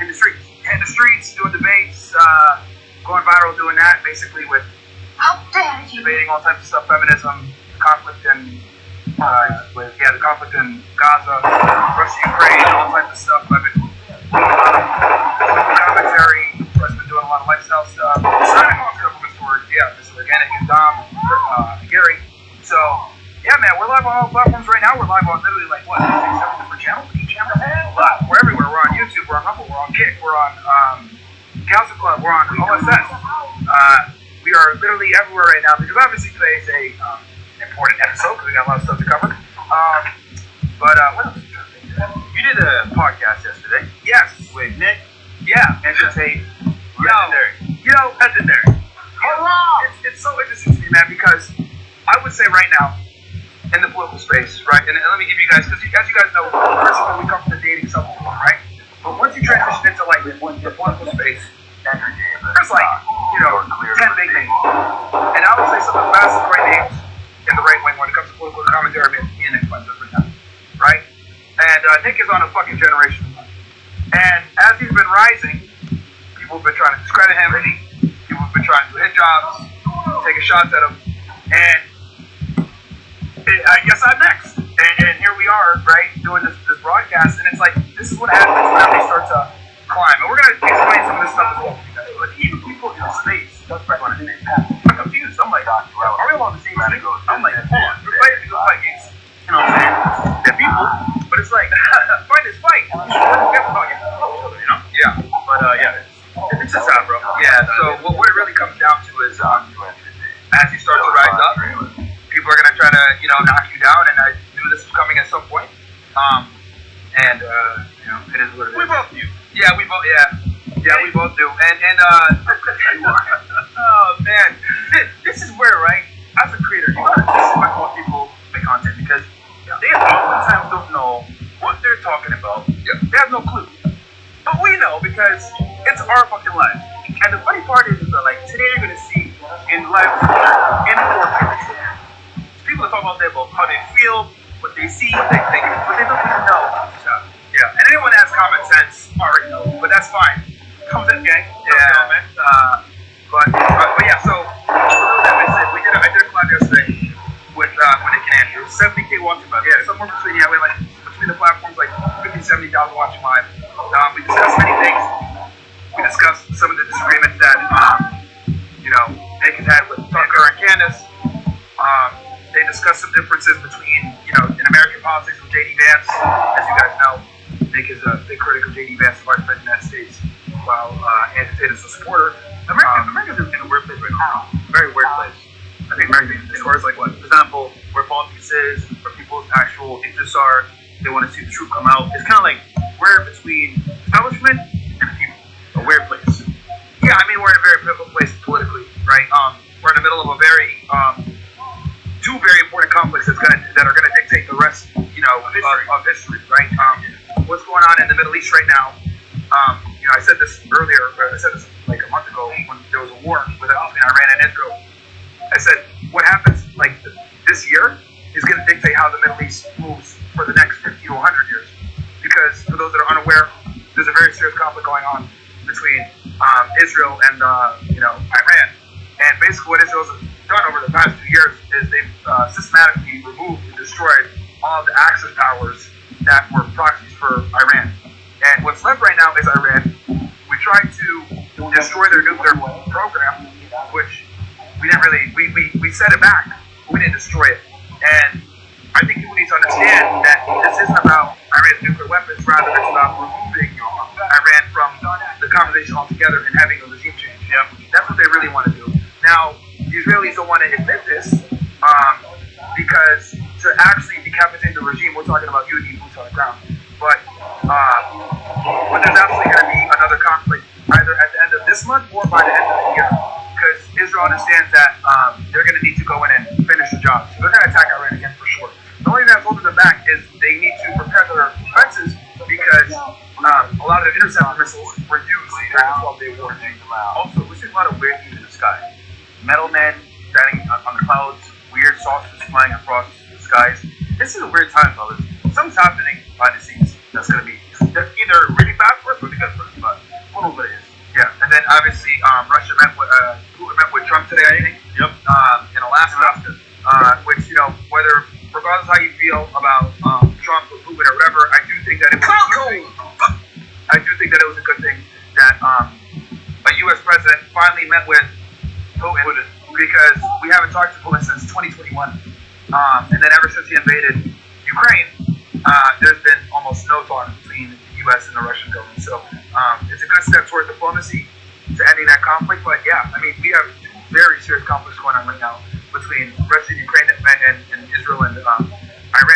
in the streets, doing debates, going viral, doing that, basically with debating all types of stuff, feminism, conflict in the conflict in Gaza, Russia, Ukraine, all types of stuff. I've been doing a lot of commentary. I've been doing a lot of lifestyle stuff. Signing off government for Mr. Organic and Dom, and Gary. So yeah, man, we're live on all platforms right now. We're live on literally like 6, 7 different channels. Each channel, we're everywhere. We're on YouTube. We're on Humble. We're on Kick. We're on Council Club. We're on OSS. We are literally everywhere right now because obviously today is a important episode because we got a lot of stuff to cover. What else? You did a podcast yesterday. Yes. With Nick. Yeah. Entertain. Legendary. It's so interesting to me, man, because I would say right now in the political space, right? And let me give you guys, because as you guys know, first of all, we come from the dating subject, right? But once you transition into like the political space, there's like 10 big names, and I would say some of the fastest growing names in the right wing when it comes to political commentary. Me and Nick Spencer right now, right? And Nick is on a fucking generation, and as he's been rising, people have been trying to discredit him. People have been trying to hit jobs, taking shots at him, and I guess I'm next. And here we are, right, doing this broadcast, and it's like, this is what happens when they start to climb. And we're going to explain some of this stuff as well. But even people in the States, I'm confused. I'm like, are we all on the same team? I'm like, hold on, we're fighting to go fight against, you know what I'm saying? They're people, but it's like, fight is fight. We should work together about it, you know? Yeah. But it's just out, bro. Yeah, so what it really comes down to is, as you start to rise up, people are going to try to, knock you down, and I knew this was coming at some point. It is what it is. We both do. Yeah, we both do. Oh, man. This is where, right, as a creator, you gotta respect what people make content because they oftentimes don't know what they're talking about. Yeah. They have no clue. But we know because it's our fucking life. And the funny part is that, like, today you're gonna see in live in 4K. People are talking about how they feel, what they see, what they think, but they don't even know. Yeah, and anyone that has common sense already knows, but that's fine. Comes in, gang. Yeah, man. But yeah, so I did a collab yesterday with Nick and Andrew. 70K watching live. Yeah, somewhere between the platforms, like 50, 70,000 watching live. We discussed many things. We discussed some of the disagreements that Nick has had with Tucker and Candace. They discussed some differences between, in American politics with J.D. Vance. As you guys know, Nick is a big critic of J.D. Vance, the Vice President of the United States, while Andrew Tate is a supporter. America's in a weird place right now. Very weird place. I think America, as far as like what? For example, where politics is, where people's actual interests are, they want to see the truth come out. It's kind of like we're between establishment and people. A weird place. Yeah, I mean, we're in a very pivotal place politically, right? We're in the middle of a two very important conflicts that are gonna dictate the rest, of history, right? What's going on in the Middle East right now? I said this earlier. I said this like a month ago when there was a war between Iran and Israel. I said what happens like this year is going to dictate how the Middle East moves for the next 50 to 100 years. Because for those that are unaware, there's a very serious conflict going on between Israel and Iran. And basically what Israel's done over the past 2 years is they've systematically removed and destroyed all of the access powers that were proxies for Iran. And what's left right now is Iran. We tried to destroy their nuclear program, which we didn't really, we set it back, but we didn't destroy it. And I think people need to understand that this isn't about Iran's nuclear weapons, rather it's about removing Iran from the conversation altogether and having a regime change. Yeah, that's what they really want to do. Now, the Israelis don't want to admit this, because to actually decapitate the regime, we're talking about you need boots on the ground. But there's absolutely going to be another conflict either at the end of this month or by the end of the year, because Israel understands that they're going to need to go in and finish the job. So they're going to attack Iran again for sure. The only thing that's holding them back is they need to prepare their defenses because a lot of the interceptor missiles were used during the 12-day war. Also, we see a lot of weird things in the sky. Metal men standing on the clouds, weird saucers flying across the skies. This is a weird time, fellas. Something's happening behind the scenes that's going to be either really bad for us or really good for us. But Putin met with Trump today, I think. Yep. In Alaska. Which, whether, regardless of how you feel about Trump or Putin or whatever, I do think that it was a good thing. I do think that it was a good thing that a U.S. president finally met with Putin, because we haven't talked to Putin since 2021. And then ever since he invaded Ukraine, there's been almost no talk between the U.S. and the Russian government. So it's a good step toward diplomacy to ending that conflict. But yeah, I mean, we have two very serious conflicts going on right now between Russia and Ukraine and Israel and Iran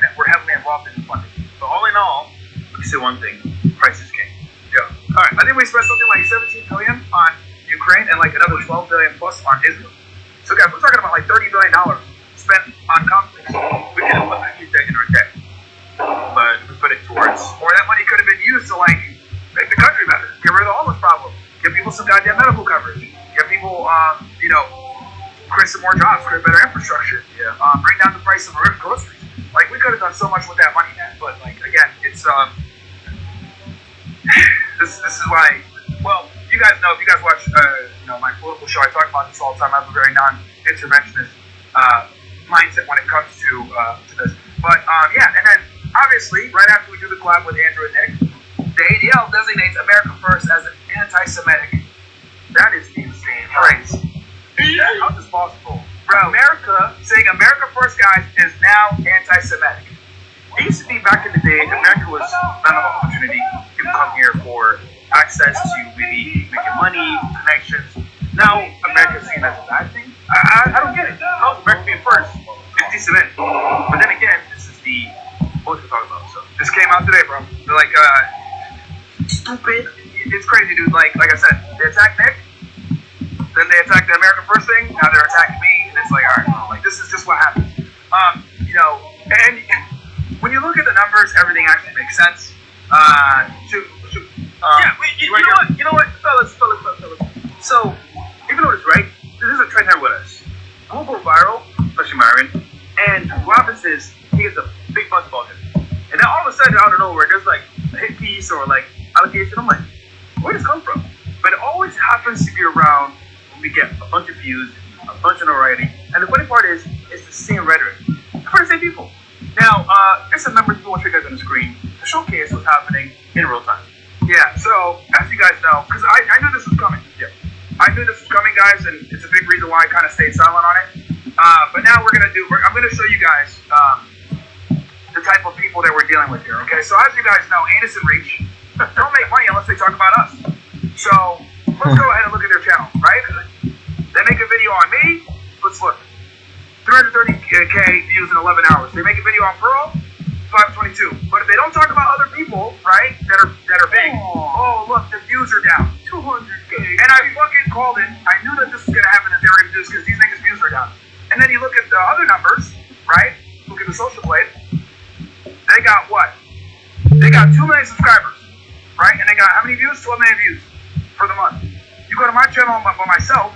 that we're heavily involved in funding. So all in all, we can say one thing: prices came. Yeah. All right. I think we spent something like 17 billion on Ukraine and like another 12 billion plus on Israel. So guys, we're talking about like $30 billion spent on conflicts. We could have put that in our debt, but we put it towards. Or that money could have been used to like make the country better, get rid of the homeless problem, give people some goddamn medical coverage, give people, create some more jobs, create better infrastructure, bring down the price of groceries. Like, we could have done so much with that money, man. But like, again, it's this is why. Well, you guys know, if you guys watch my political show, I talk about this all the time. I have a very non-interventionist mindset when it comes to this. But yeah, and then obviously right after we do the collab with Andrew and Nick, the ADL designates America First as an anti-Semitic. That is insane phrase. How is this possible? Bro, America saying America First, guys, is now anti-Semitic. It used to be back in the day, America was not an opportunity. People come here for access to maybe making money, connections. Now, America is seen as a bad thing. I don't get it. How is America being first? It's decent. But then again, this is what we're talking about. So this came out today, bro. They're like, stupid. It's crazy, dude. Like I said, they attacked Nick, then they attacked the America First thing. Now they're attacking me, and it's like, all right, bro, like this is just what happens. And when you look at the numbers, everything actually makes sense. You know what, fellas. So, even though it's right, this is a trend here with us. We'll go viral, especially Myron, and what happens is he gets a big buzz about him. And then all of a sudden, out of nowhere, there's like a hit piece or like allegation. I'm like, where does this come from? But it always happens to be around when we get a bunch of views, a bunch of notoriety. And the funny part is, it's the same rhetoric for the same people. Now, there's some numbers we want to show you guys on the screen to showcase what's happening in real time. Yeah, so as you guys know, because I knew this was coming. Yeah. I knew this was coming, guys, and it's a big reason why I kind of stayed silent on it. But now I'm going to show you guys the type of people that we're dealing with here, okay? So as you guys know, Anus and Reach don't make money unless they talk about us. So let's go ahead and look at their channel, right? They make a video on me. Let's look. 330K views in 11 hours. They make a video on Pearl, 522. But if they don't talk about other people, right, that are big, oh look, the views are down. 200K. And I fucking called it. I knew that this was gonna happen, that they were gonna do this because these niggas' views are down. And then you look at the other numbers, right? Look at the Social Blade. They got what? They got 2 million subscribers, right? And they got how many views? 12 million views for the month. You go to my channel by myself,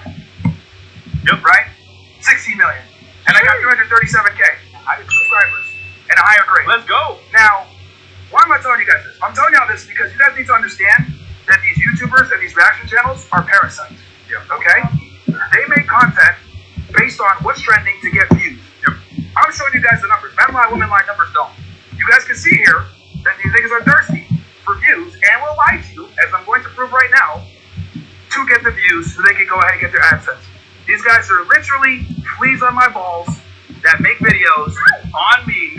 right? 16 million. And I got 337K subscribers and a higher grade. Let's go. Now, why am I telling you guys this? I'm telling you all this because you guys need to understand that these YouTubers and these reaction channels are parasites. Yeah. Okay? They make content based on what's trending to get views. Yep. I'm showing you guys the numbers. Men lie, women lie, numbers don't. You guys can see here that these niggas are thirsty for views and will lie to you, as I'm going to prove right now, to get the views so they can go ahead and get their AdSense. These guys are literally fleas on my balls that make videos on me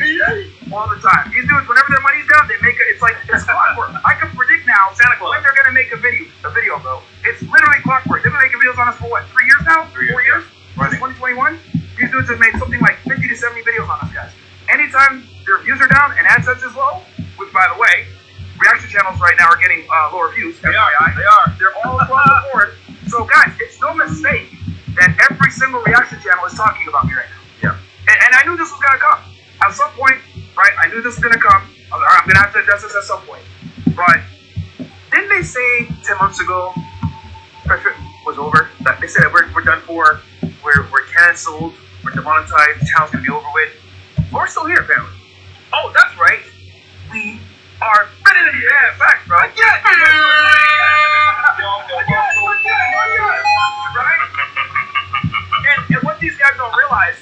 all the time. These dudes, whenever their money's down, they make it's clockwork. I can predict now when they're gonna make a video, bro. It's literally clockwork. They've been making videos on us for what, 3 years now? 4 years? Since 2021? These dudes have made something like 50 to 70 videos on us, guys. Anytime their views are down and AdSense is low, which by the way, reaction channels right now are getting lower views. They are. They're all across the board. So guys, it's no mistake that every single reaction channel is talking about me right now. Yeah. And I knew this was gonna come. At some point, right? I knew this was gonna come. I'm gonna have to address this at some point. But didn't they say 10 months ago it was over? That they said we're done for, we're canceled, we're demonetized, the channel's gonna be over with. But we're still here, apparently. Oh, that's right. We are better than facts, bro. Right? guys don't realize